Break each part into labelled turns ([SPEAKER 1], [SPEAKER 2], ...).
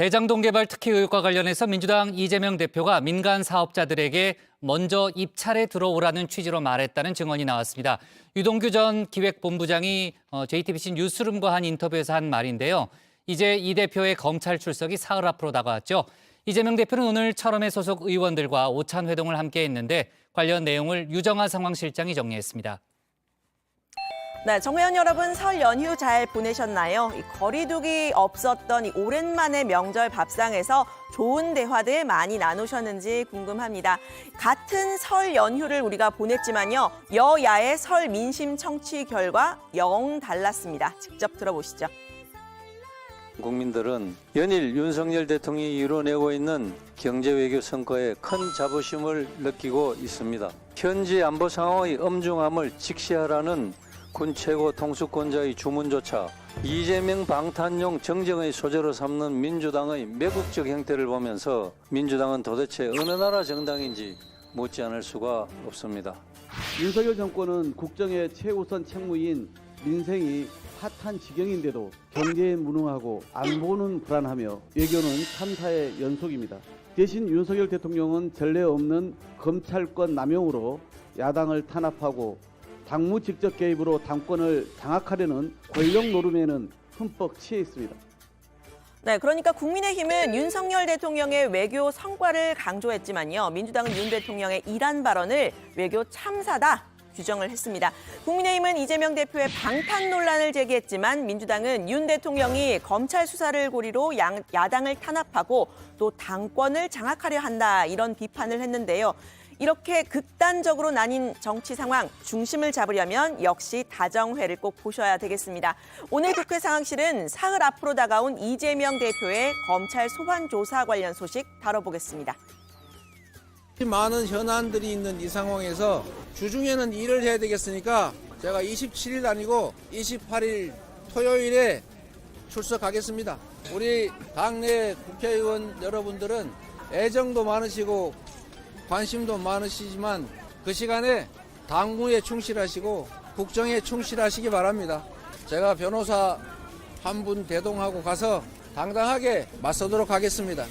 [SPEAKER 1] 대장동 개발 특혜 의혹과 관련해서 민주당 이재명 대표가 민간 사업자들에게 먼저 입찰에 들어오라는 취지로 말했다는 증언이 나왔습니다. 유동규 전 기획본부장이 JTBC 뉴스룸과 한 인터뷰에서 한 말인데요. 이제 이 대표의 검찰 출석이 사흘 앞으로 다가왔죠. 이재명 대표는 오늘 철험회 소속 의원들과 오찬 회동을 함께 했는데 관련 내용을 유정아 상황실장이 정리했습니다.
[SPEAKER 2] 네, 정회원 여러분 설 연휴 잘 보내셨나요? 거리두기 없었던 오랜만의 명절 밥상에서 좋은 대화들 많이 나누셨는지 궁금합니다. 같은 설 연휴를 우리가 보냈지만요. 여야의 설 민심 청취 결과 영 달랐습니다. 직접 들어보시죠.
[SPEAKER 3] 국민들은 연일 윤석열 대통령이 이뤄내고 있는 경제외교 성과에 큰 자부심을 느끼고 있습니다. 현지 안보 상황의 엄중함을 직시하라는 군 최고 통수권자의 주문조차 이재명 방탄용 정쟁의 소재로 삼는 민주당의 매국적 행태를 보면서 민주당은 도대체 어느 나라 정당인지 묻지 않을 수가 없습니다.
[SPEAKER 4] 윤석열 정권은 국정의 최우선 책무인 민생이 핫한 지경인데도 경제에 무능하고 안보는 불안하며 외교는 참사의 연속입니다. 대신 윤석열 대통령은 전례 없는 검찰권 남용으로 야당을 탄압하고 당무 직접 개입으로 당권을 장악하려는 권력 노름에는 흠뻑 취해 있습니다.
[SPEAKER 2] 네, 그러니까 국민의힘은 윤석열 대통령의 외교 성과를 강조했지만요. 민주당은 윤 대통령의 이란 발언을 외교 참사다 규정을 했습니다. 국민의힘은 이재명 대표의 방탄 논란을 제기했지만 민주당은 윤 대통령이 검찰 수사를 고리로 야당을 탄압하고 또 당권을 장악하려 한다 이런 비판을 했는데요. 이렇게 극단적으로 나뉜 정치 상황 중심을 잡으려면 역시 다정회를 꼭 보셔야 되겠습니다. 오늘 국회 상황실은 사흘 앞으로 다가온 이재명 대표의 검찰 소환 조사 관련 소식 다뤄보겠습니다.
[SPEAKER 5] 많은 현안들이 있는 이 상황에서 주중에는 일을 해야 되겠으니까 제가 27일 아니고 28일 토요일에 출석하겠습니다. 우리 당내 국회의원 여러분들은 애정도 많으시고 관심도 많으시지만 그 시간에 당무에 충실하시고 국정에 충실하시기 바랍니다. 제가 변호사 한 분 대동하고 가서 당당하게 맞서도록 하겠습니다.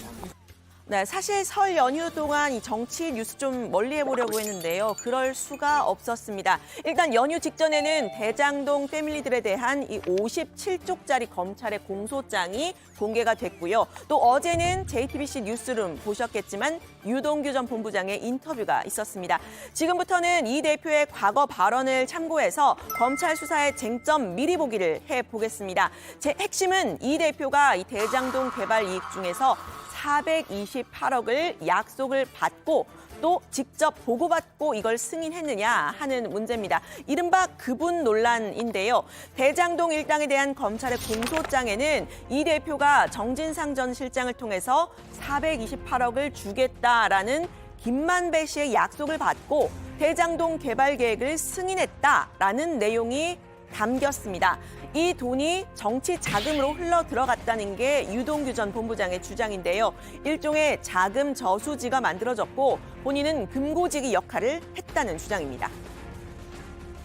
[SPEAKER 2] 네, 사실 설 연휴 동안 이 정치 뉴스 좀 멀리 해보려고 했는데요. 그럴 수가 없었습니다. 일단 연휴 직전에는 대장동 패밀리들에 대한 이 57쪽짜리 검찰의 공소장이 공개가 됐고요. 또 어제는 JTBC 뉴스룸 보셨겠지만 유동규 전 본부장의 인터뷰가 있었습니다. 지금부터는 이 대표의 과거 발언을 참고해서 검찰 수사의 쟁점 미리 보기를 해보겠습니다. 제 핵심은 이 대표가 이 대장동 개발 이익 중에서 428억을 약속을 받고 또 직접 보고받고 이걸 승인했느냐 하는 문제입니다. 이른바 그분 논란인데요. 대장동 일당에 대한 검찰의 공소장에는 이 대표가 정진상 전 실장을 통해서 428억을 주겠다라는 김만배 씨의 약속을 받고 대장동 개발 계획을 승인했다라는 내용이 담겼습니다. 이 돈이 정치 자금으로 흘러 들어갔다는 게 유동규 전 본부장의 주장인데요. 일종의 자금 저수지가 만들어졌고 본인은 금고지기 역할을 했다는 주장입니다.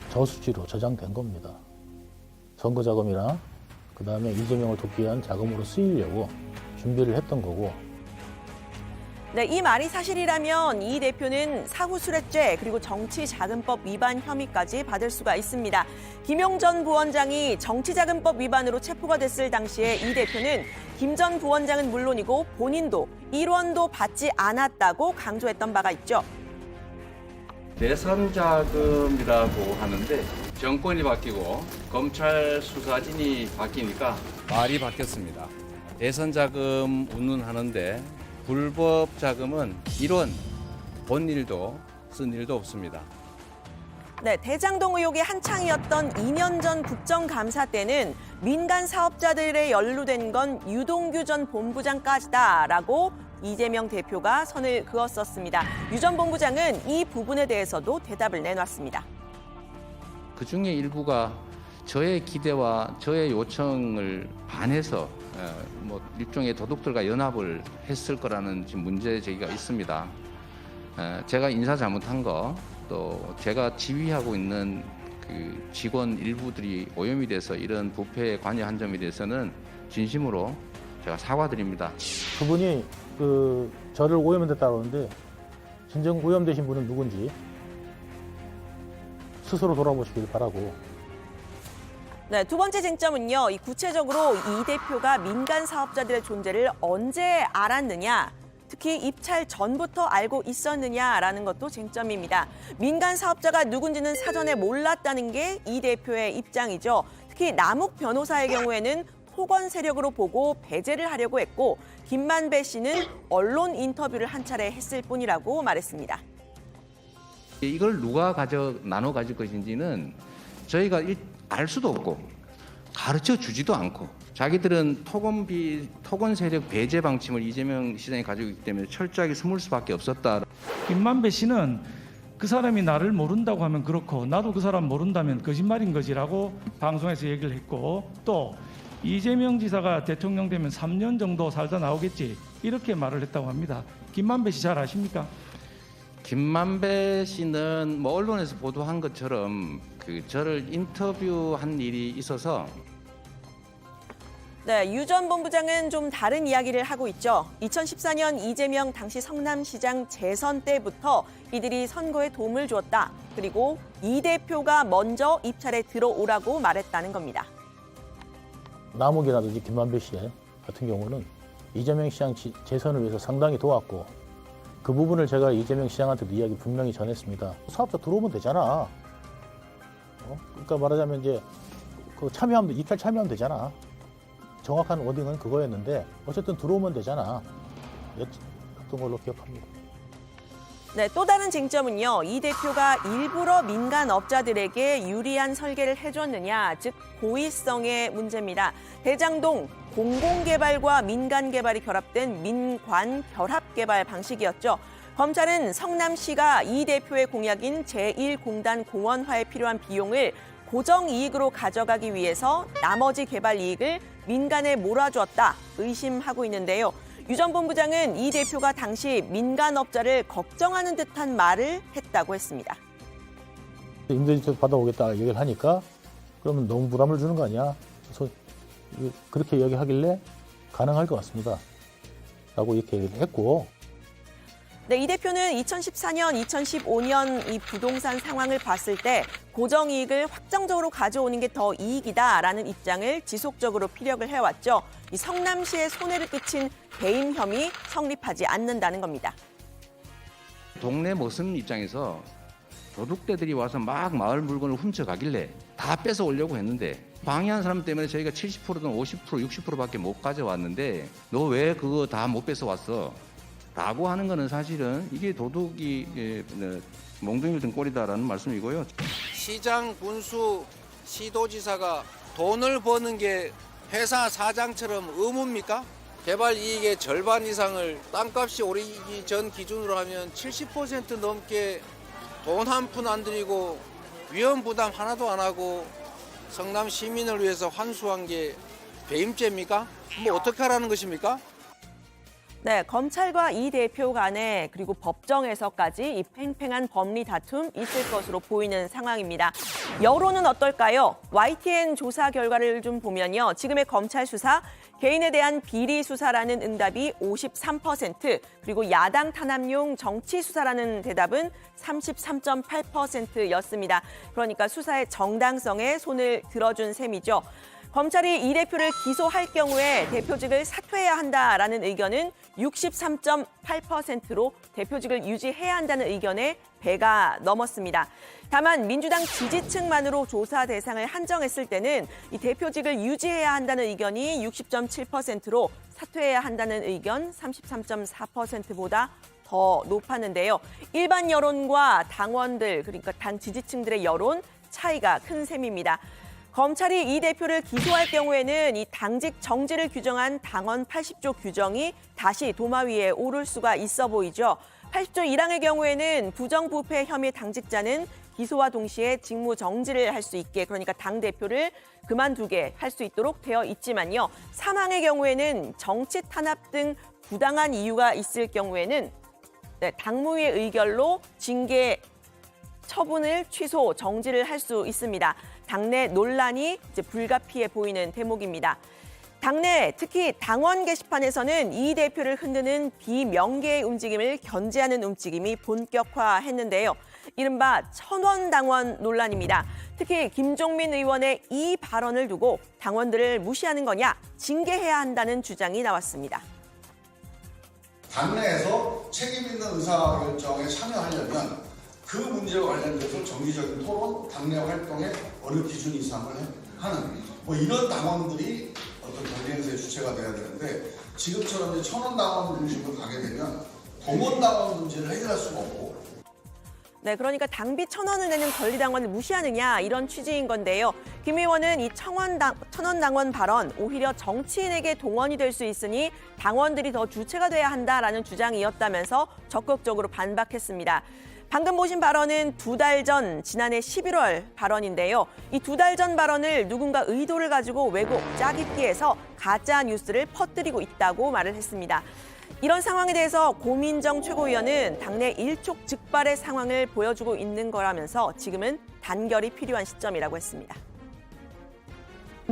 [SPEAKER 6] 저수지로 저장된 겁니다. 선거 자금이나 그다음에 이재명을 돕기 위한 자금으로 쓰이려고 준비를 했던 거고.
[SPEAKER 2] 네, 이 말이 사실이라면 이 대표는 사후수뢰죄 그리고 정치자금법 위반 혐의까지 받을 수가 있습니다. 김용 전 부원장이 정치자금법 위반으로 체포가 됐을 당시에 이 대표는 김 전 부원장은 물론이고 본인도 1원도 받지 않았다고 강조했던 바가 있죠.
[SPEAKER 7] 대선 자금이라고 하는데 정권이 바뀌고 검찰 수사진이 바뀌니까 말이 바뀌었습니다. 대선 자금 운운하는데 불법 자금은 1원 본 일도 쓴 일도 없습니다.
[SPEAKER 2] 네, 대장동 의혹이 한창이었던 2년 전 국정감사 때는 민간 사업자들에 연루된 건 유동규 전 본부장까지다라고 이재명 대표가 선을 그었었습니다. 유 전 본부장은 이 부분에 대해서도 대답을 내놨습니다.
[SPEAKER 7] 그중에 일부가 저의 기대와 저의 요청을 반해서 일종의 도둑들과 연합을 했을 거라는 지금 문제 제기가 있습니다. 제가 인사 잘못한 거, 또 제가 지휘하고 있는 그 직원 일부들이 오염이 돼서 이런 부패에 관여한 점에 대해서는 진심으로 제가 사과드립니다.
[SPEAKER 6] 그분이 저를 오염됐다고 하는데 진정 오염되신 분은 누군지 스스로 돌아보시길 바라고.
[SPEAKER 2] 네, 두 번째 쟁점은요. 이 구체적으로 이 대표가 민간 사업자들의 존재를 언제 알았느냐, 특히 입찰 전부터 알고 있었느냐라는 것도 쟁점입니다. 민간 사업자가 누군지는 사전에 몰랐다는 게 이 대표의 입장이죠. 특히 남욱 변호사의 경우에는 토건 세력으로 보고 배제를 하려고 했고, 김만배 씨는 언론 인터뷰를 한 차례 했을 뿐이라고 말했습니다.
[SPEAKER 7] 이걸 누가 나눠 가질 것인지는 저희가 알 수도 없고 가르쳐 주지도 않고, 자기들은 토건 세력 배제 방침을 이재명 시장이 가지고 있기 때문에 철저하게 숨을 수밖에 없었다.
[SPEAKER 8] 김만배 씨는 그 사람이 나를 모른다고 하면 그렇고 나도 그 사람 모른다면 거짓말인 거지라고 방송에서 얘기를 했고, 또 이재명 지사가 대통령 되면 3년 정도 살다 나오겠지 이렇게 말을 했다고 합니다. 김만배 씨 잘 아십니까?
[SPEAKER 7] 김만배 씨는 뭐 언론에서 보도한 것처럼 저를 인터뷰한 일이 있어서.
[SPEAKER 2] 네, 유 전 본부장은 좀 다른 이야기를 하고 있죠. 2014년 이재명 당시 성남시장 재선 때부터 이들이 선거에 도움을 주었다. 그리고 이 대표가 먼저 입찰에 들어오라고 말했다는 겁니다.
[SPEAKER 6] 남욱이라든지 김만배 씨 같은 경우는 이재명 시장 재선을 위해서 상당히 도왔고, 그 부분을 제가 이재명 시장한테도 이야기 분명히 전했습니다. 사업자 들어오면 되잖아. 그러니까 말하자면 이제 입찰 참여하면 되잖아. 정확한 워딩은 그거였는데 어쨌든 들어오면 되잖아. 였던 걸로 기억합니다.
[SPEAKER 2] 네, 또 다른 쟁점은요. 이 대표가 일부러 민간 업자들에게 유리한 설계를 해줬느냐, 즉 고의성의 문제입니다. 대장동 공공개발과 민간개발이 결합된 민관 결합개발 방식이었죠. 검찰은 성남시가 이 대표의 공약인 제1공단 공원화에 필요한 비용을 고정이익으로 가져가기 위해서 나머지 개발 이익을 민간에 몰아주었다 의심하고 있는데요. 유 전 본부장은 이 대표가 당시 민간업자를 걱정하는 듯한 말을 했다고 했습니다.
[SPEAKER 6] 임대주택 받아오겠다 얘기를 하니까 그러면 너무 부담을 주는 거 아니야? 그래서 그렇게 이야기하길래 가능할 것 같습니다. 라고 이렇게 얘기를 했고.
[SPEAKER 2] 네, 이 대표는 2014년, 2015년 이 부동산 상황을 봤을 때 고정이익을 확정적으로 가져오는 게 더 이익이다라는 입장을 지속적으로 피력을 해왔죠. 이 성남시에 손해를 끼친 배임 혐의 성립하지 않는다는 겁니다.
[SPEAKER 7] 동네 모습 입장에서 도둑대들이 와서 막 마을 물건을 훔쳐가길래 다 뺏어 오려고 했는데, 방해한 사람 때문에 저희가 70%든 50%, 60%밖에 못 가져왔는데 너 왜 그거 다 못 뺏어 왔어? 라고 하는 거는 사실은 이게 도둑이 몽둥이를 든 꼴이다라는 말씀이고요.
[SPEAKER 5] 시장, 군수, 시도지사가 돈을 버는 게 회사 사장처럼 의무입니까? 개발 이익의 절반 이상을 땅값이 오르기 전 기준으로 하면 70% 넘게 돈 한 푼 안 들이고 위험 부담 하나도 안 하고 성남 시민을 위해서 환수한 게 배임죄입니까? 뭐 어떻게 하라는 것입니까?
[SPEAKER 2] 네, 검찰과 이 대표 간에 그리고 법정에서까지 이 팽팽한 법리 다툼 있을 것으로 보이는 상황입니다. 여론은 어떨까요? YTN 조사 결과를 좀 보면요. 지금의 검찰 수사, 개인에 대한 비리 수사라는 응답이 53%, 그리고 야당 탄압용 정치 수사라는 대답은 33.8%였습니다. 그러니까 수사의 정당성에 손을 들어준 셈이죠. 검찰이 이 대표를 기소할 경우에 대표직을 사퇴해야 한다라는 의견은 63.8%로 대표직을 유지해야 한다는 의견에 배가 넘었습니다. 다만 민주당 지지층만으로 조사 대상을 한정했을 때는 이 대표직을 유지해야 한다는 의견이 60.7%로 사퇴해야 한다는 의견 33.4%보다 더 높았는데요. 일반 여론과 당원들, 그러니까 당 지지층들의 여론 차이가 큰 셈입니다. 검찰이 이 대표를 기소할 경우에는 이 당직 정지를 규정한 당원 80조 규정이 다시 도마 위에 오를 수가 있어 보이죠. 80조 1항의 경우에는 부정부패 혐의 당직자는 기소와 동시에 직무 정지를 할 수 있게, 그러니까 당대표를 그만두게 할 수 있도록 되어 있지만요. 3항의 경우에는 정치 탄압 등 부당한 이유가 있을 경우에는 당무위의 의결로 징계 처분을 취소, 정지를 할 수 있습니다. 당내 논란이 이제 불가피해 보이는 대목입니다. 당내 특히 당원 게시판에서는 이 대표를 흔드는 비명계의 움직임을 견제하는 움직임이 본격화했는데요. 이른바 천원당원 논란입니다. 특히 김종민 의원의 이 발언을 두고 당원들을 무시하는 거냐, 징계해야 한다는 주장이 나왔습니다.
[SPEAKER 9] 당내에서 책임 있는 의사결정에 참여하려면 그 문제와 관련돼서 정기적인 토론, 당내 활동에 어느 기준 이상을 하는 이런 당원들이 어떤 경쟁에서의 주체가 돼야 되는데 지금처럼 천원당원 중심으로 가게 되면 공원당원 문제를 해결할 수가 없고.
[SPEAKER 2] 네, 그러니까 당비 1,000원을 내는 권리당원을 무시하느냐 이런 취지인 건데요. 김 의원은 이 천원당원 발언 오히려 정치인에게 동원이 될 수 있으니 당원들이 더 주체가 돼야 한다라는 주장이었다면서 적극적으로 반박했습니다. 방금 보신 발언은 2달 전 지난해 11월 발언인데요. 이 2달 전 발언을 누군가 의도를 가지고 왜곡, 짜깁기해서 가짜 뉴스를 퍼뜨리고 있다고 말을 했습니다. 이런 상황에 대해서 고민정 최고위원은 당내 일촉즉발의 상황을 보여주고 있는 거라면서 지금은 단결이 필요한 시점이라고 했습니다.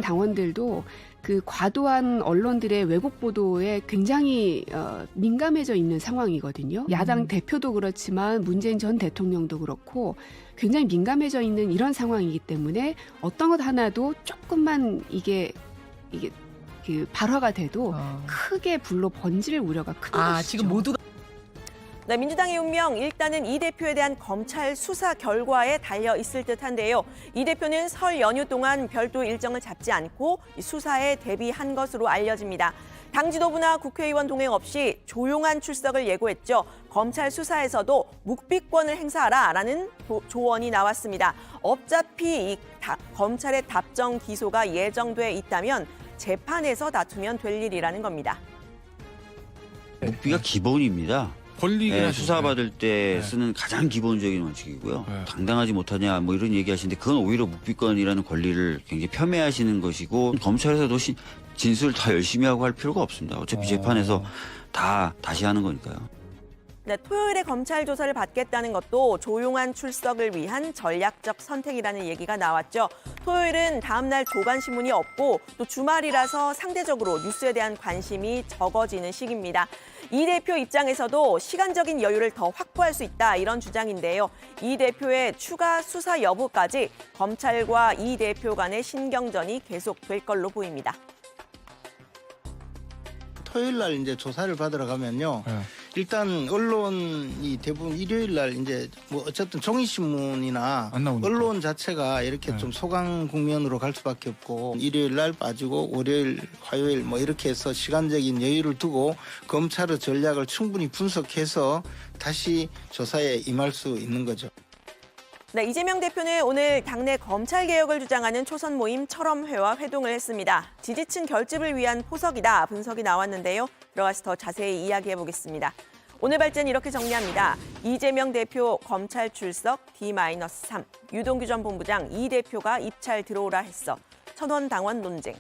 [SPEAKER 10] 당원들도 그 과도한 언론들의 왜곡 보도에 굉장히 민감해져 있는 상황이거든요. 야당 대표도 그렇지만 문재인 전 대통령도 그렇고 굉장히 민감해져 있는 이런 상황이기 때문에 어떤 것 하나도 조금만 이게 그 발화가 돼도 크게 불로 번질 우려가 큰 것이죠.
[SPEAKER 11] 지금 모두가
[SPEAKER 2] 네, 민주당의 운명 일단은 이 대표에 대한 검찰 수사 결과에 달려 있을 듯한데요. 이 대표는 설 연휴 동안 별도 일정을 잡지 않고 수사에 대비한 것으로 알려집니다. 당 지도부나 국회의원 동행 없이 조용한 출석을 예고했죠. 검찰 수사에서도 묵비권을 행사하라라는 조언이 나왔습니다. 어차피 검찰의 답정 기소가 예정돼 있다면 재판에서 다투면 될 일이라는 겁니다.
[SPEAKER 12] 묵비가 기본입니다.
[SPEAKER 11] 권리가
[SPEAKER 12] 수사받을 때 쓰는 가장 기본적인 원칙이고요. 당당하지 못하냐 뭐 이런 얘기하시는데 그건 오히려 묵비권이라는 권리를 굉장히 폄훼하시는 것이고 검찰에서도 진술을 다 열심히 하고 할 필요가 없습니다. 어차피 재판에서 다시 하는 거니까요.
[SPEAKER 2] 네, 토요일에 검찰 조사를 받겠다는 것도 조용한 출석을 위한 전략적 선택이라는 얘기가 나왔죠. 토요일은 다음 날 조간신문이 없고 또 주말이라서 상대적으로 뉴스에 대한 관심이 적어지는 시기입니다. 이 대표 입장에서도 시간적인 여유를 더 확보할 수 있다 이런 주장인데요. 이 대표의 추가 수사 여부까지 검찰과 이 대표 간의 신경전이 계속될 걸로 보입니다.
[SPEAKER 13] 토요일 날 이제 조사를 받으러 가면요. 일단 언론이 대부분 일요일 날 이제 뭐 어쨌든 종이신문이나 언론 자체가 이렇게 좀 소강 국면으로 갈 수밖에 없고 일요일 날 빠지고 월요일, 화요일 뭐 이렇게 해서 시간적인 여유를 두고 검찰의 전략을 충분히 분석해서 다시 조사에 임할 수 있는 거죠.
[SPEAKER 2] 네, 이재명 대표는 오늘 당내 검찰 개혁을 주장하는 초선 모임 철험회와 회동을 했습니다. 지지층 결집을 위한 포석이다 분석이 나왔는데요. 들어가서 더 자세히 이야기해 보겠습니다. 오늘 발제는 이렇게 정리합니다. 이재명 대표 검찰 출석 D-3, 유동규 전 본부장 이 대표가 입찰 들어오라 했어. 천원당원 논쟁,